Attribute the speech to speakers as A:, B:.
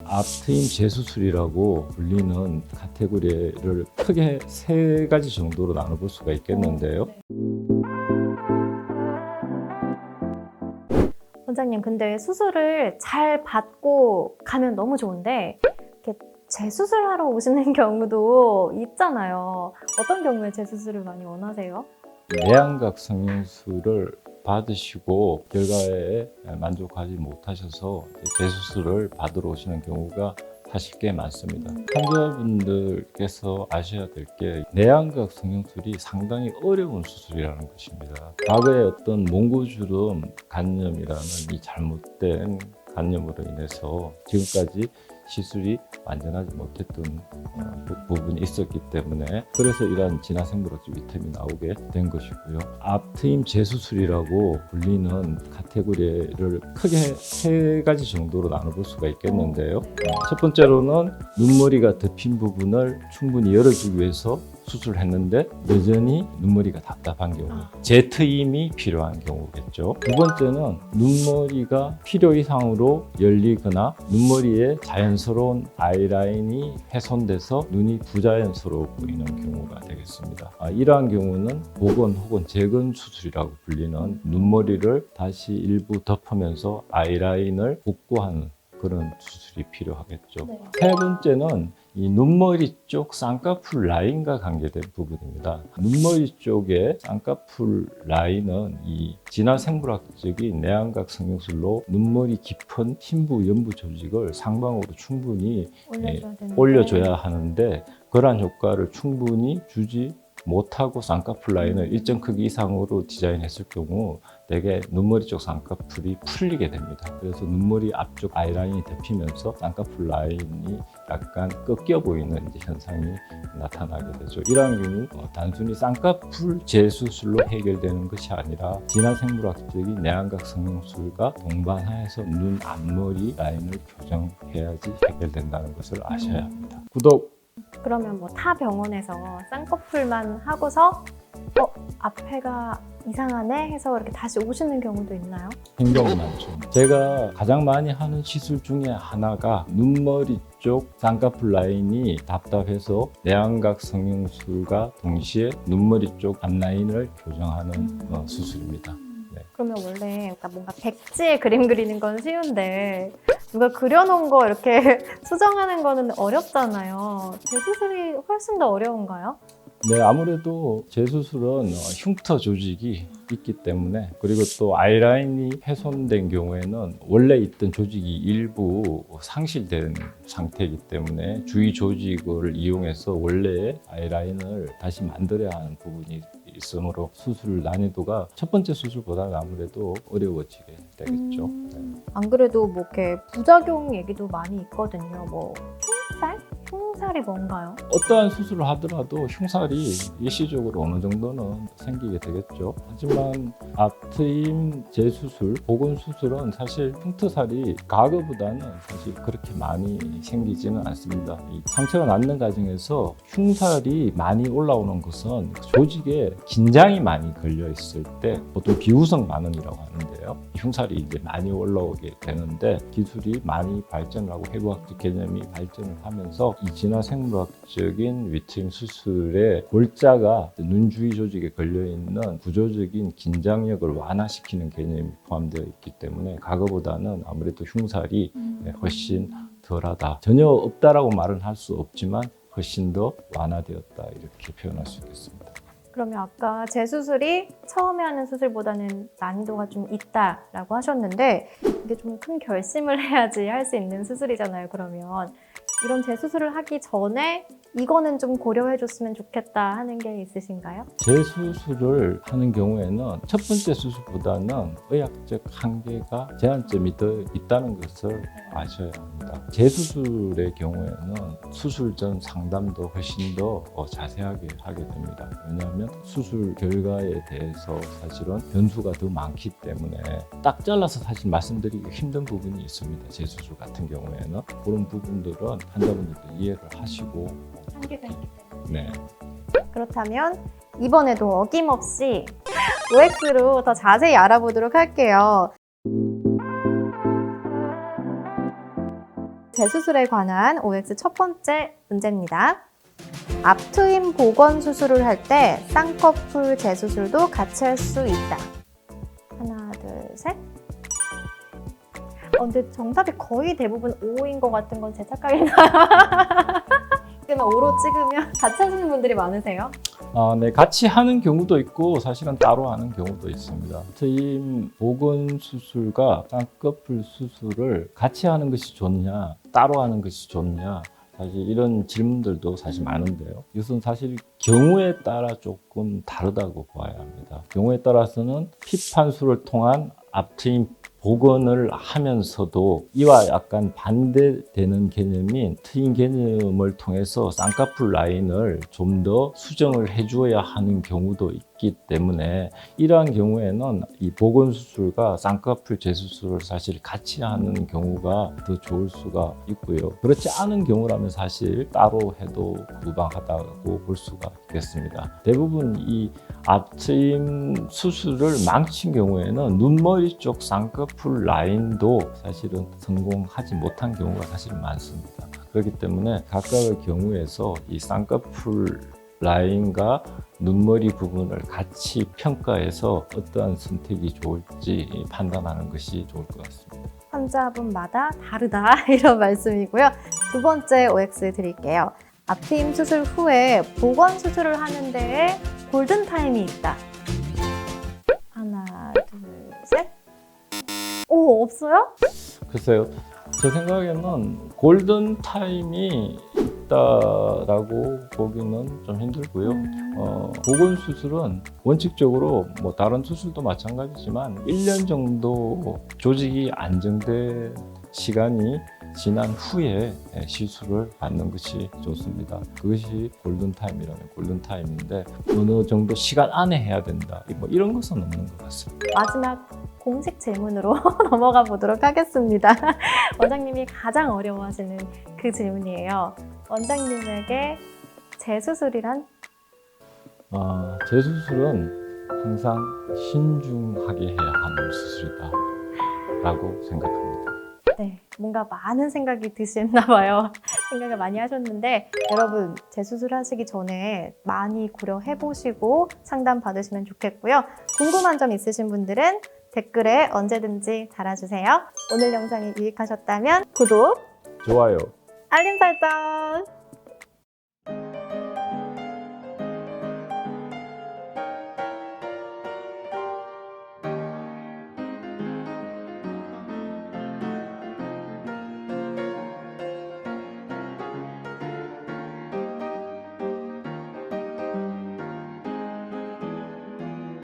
A: 앞트임 재수술이라고 불리는 카테고리를 크게 세 가지 정도로 나눠볼 수가 있겠는데요.
B: 원장님, 근데 수술을 잘 받고 가면 너무 좋은데 이렇게 재수술하러 오시는 경우도 있잖아요. 어떤 경우에 재수술을 많이 원하세요?
A: 내안각 성형술을 받으시고 결과에 만족하지 못하셔서 재수술을 받으러 오시는 경우가 사실 꽤 많습니다. 환자분들께서 아셔야 될 게 내안각 성형술이 상당히 어려운 수술이라는 것입니다. 과거에 어떤 몽고주름 간염이라는 이 잘못된 간염으로 인해서 지금까지 시술이 완전하지 못했던 부분이 있었기 때문에 그래서 이러한 진화생물학적 위태임이 나오게 된 것이고요. 앞트임 재수술이라고 불리는 카테고리를 크게 세 가지 정도로 나눠볼 수가 있겠는데요. 첫 번째로는 눈머리가 덮인 부분을 충분히 열어주기 위해서 수술을 했는데 여전히 눈머리가 답답한 경우, 재트임이 필요한 경우겠죠. 두 번째는 눈머리가 필요 이상으로 열리거나 눈머리에 자연스러운 아이라인이 훼손돼서 눈이 부자연스러워 보이는 경우가 되겠습니다. 이러한 경우는 복원 혹은 재건 수술이라고 불리는 눈머리를 다시 일부 덮으면서 아이라인을 복구하는 그런 수술이 필요하겠죠.
B: 네.
A: 세 번째는 이 눈머리 쪽 쌍꺼풀 라인과 관계된 부분입니다. 눈머리 쪽의 쌍꺼풀 라인은 이 진화생물학적인 내안각 성형술로 눈머리 깊은 흰부 연부 조직을 상방으로 충분히 올려줘야 하는데 그러한 효과를 충분히 주지 못하고 쌍꺼풀 라인을 일정 크기 이상으로 디자인했을 경우 대개 눈머리 쪽 쌍꺼풀이 풀리게 됩니다. 그래서 눈머리 앞쪽 아이라인이 덮이면서 쌍꺼풀 라인이 약간 꺾여 보이는 현상이 나타나게 되죠. 이러한 경우 단순히 쌍꺼풀 재수술로 해결되는 것이 아니라 진화생물학적인 내안각 성형술과 동반하여서 눈 앞머리 라인을 교정해야지 해결된다는 것을 아셔야 합니다. 구독!
B: 그러면 뭐 타 병원에서 쌍꺼풀만 하고서 앞에가 이상하네 해서 이렇게 다시 오시는 경우도 있나요?
A: 굉장히 많죠. 제가 가장 많이 하는 시술 중에 하나가 눈머리 쪽 쌍꺼풀 라인이 답답해서 내안각 성형술과 동시에 눈머리 쪽 앞라인을 교정하는 수술입니다. 네.
B: 그러면 원래 뭔가 백지에 그림 그리는 건 쉬운데 누가 그려놓은 거 이렇게 수정하는 거는 어렵잖아요. 재수술이 훨씬 더 어려운가요?
A: 네, 아무래도 재수술은 흉터 조직이 있기 때문에 그리고 또 아이라인이 훼손된 경우에는 원래 있던 조직이 일부 상실된 상태이기 때문에 주위 조직을 이용해서 원래의 아이라인을 다시 만들어야 하는 부분이 있으므로 수술 난이도가 첫 번째 수술보다는 아무래도 어려워지게 되겠죠. 네.
B: 안 그래도 뭐 이렇게 부작용 얘기도 많이 있거든요. 뭐 흉살? 흉살이 뭔가요?
A: 어떠한 수술을 하더라도 흉살이 일시적으로 어느 정도는 생기게 되겠죠. 하지만 앞트임 재수술, 복원 수술은 사실 흉터살이 과거보다는 사실 그렇게 많이 생기지는 않습니다. 이 상처가 낫는 과정에서 흉살이 많이 올라오는 것은 조직에 긴장이 많이 걸려 있을 때 보통 비우성 반응이라고 하는데요. 흉살이 이제 많이 올라오게 되는데 기술이 많이 발전하고 해부학적 개념이 발전을 하면서 이 진화생물학적인 위트임 수술의 골자가 눈 주위 조직에 걸려있는 구조적인 긴장력을 완화시키는 개념이 포함되어 있기 때문에 과거보다는 아무래도 흉살이 훨씬 덜하다. 전혀 없다라고 말은 할 수 없지만 훨씬 더 완화되었다 이렇게 표현할 수 있겠습니다.
B: 그러면 아까 재수술이 처음에 하는 수술보다는 난이도가 좀 있다라고 하셨는데 이게 좀 큰 결심을 해야지 할 수 있는 수술이잖아요. 그러면 이런 재수술을 하기 전에 이거는 좀 고려해줬으면 좋겠다 하는 게 있으신가요?
A: 재수술을 하는 경우에는 첫 번째 수술보다는 의학적 한계가 제한점이 더 있다는 것을 아셔야 합니다. 재수술의 경우에는 수술 전 상담도 훨씬 더 자세하게 하게 됩니다. 왜냐하면 수술 결과에 대해서 사실은 변수가 더 많기 때문에 딱 잘라서 사실 말씀드리기 힘든 부분이 있습니다. 재수술 같은 경우에는 그런 부분들은 환자분들도 이해를 하시고
B: 한계가 있기 때문에.
A: 네.
B: 그렇다면 이번에도 어김없이 OX로 더 자세히 알아보도록 할게요. 재수술에 관한 OX 첫 번째 문제입니다. 앞트임 복원 수술을 할 때 쌍꺼풀 재수술도 같이 할 수 있다. 하나, 둘, 셋. 근데 정답이 거의 대부분 O인 것 같은 건 제 착각인가요? 그러면 O로 찍으면 같이 하시는 분들이 많으세요?
A: 네, 같이 하는 경우도 있고 사실은 따로 하는 경우도 있습니다. 트임 복원 수술과 쌍꺼풀 수술을 같이 하는 것이 좋냐, 따로 하는 것이 좋냐, 사실 이런 질문들도 사실 많은데요. 이것은 사실 경우에 따라 조금 다르다고 봐야 합니다. 경우에 따라서는 핍한수를 통한 앞트임 복원을 하면서도 이와 약간 반대되는 개념인 트임 개념을 통해서 쌍꺼풀 라인을 좀 더 수정을 해주어야 하는 경우도 있기 때문에 이러한 경우에는 이 복원 수술과 쌍꺼풀 재수술을 사실 같이 하는 경우가 더 좋을 수가 있고요. 그렇지 않은 경우라면 사실 따로 해도 무방하다고 볼 수가 있겠습니다. 대부분 이 앞트임 수술을 망친 경우에는 눈머리 쪽 쌍꺼풀 라인도 사실은 성공하지 못한 경우가 사실 많습니다. 그렇기 때문에 각각의 경우에서 이 쌍꺼풀 라인과 눈머리 부분을 같이 평가해서 어떠한 선택이 좋을지 판단하는 것이 좋을 것 같습니다.
B: 환자분마다 다르다 이런 말씀이고요. 두 번째 OX 드릴게요. 앞트임 수술 후에 복원 수술을 하는 데에 골든타임이 있다. 하나, 둘, 셋. 오, 없어요?
A: 글쎄요. 제 생각에는 골든타임이 있다라고 보기는 좀 힘들고요. 복원 수술은 원칙적으로 뭐 다른 수술도 마찬가지지만 1년 정도 조직이 안정된 시간이 지난 후에 시술을 받는 것이 좋습니다. 그것이 골든타임이라면 골든타임인데 어느 정도 시간 안에 해야 된다. 뭐 이런 것은 없는 것 같습니다.
B: 마지막 공식 질문으로 넘어가 보도록 하겠습니다. 원장님이 가장 어려워하시는 그 질문이에요. 원장님에게 재수술이란?
A: 재수술은 항상 신중하게 해야 하는 수술이다 라고 생각합니다.
B: 네, 뭔가 많은 생각이 드셨나 봐요. 생각을 많이 하셨는데 여러분 재수술 하시기 전에 많이 고려해 보시고 상담 받으시면 좋겠고요. 궁금한 점 있으신 분들은 댓글에 언제든지 달아주세요. 오늘 영상이 유익하셨다면 구독,
A: 좋아요.
B: 알림 설정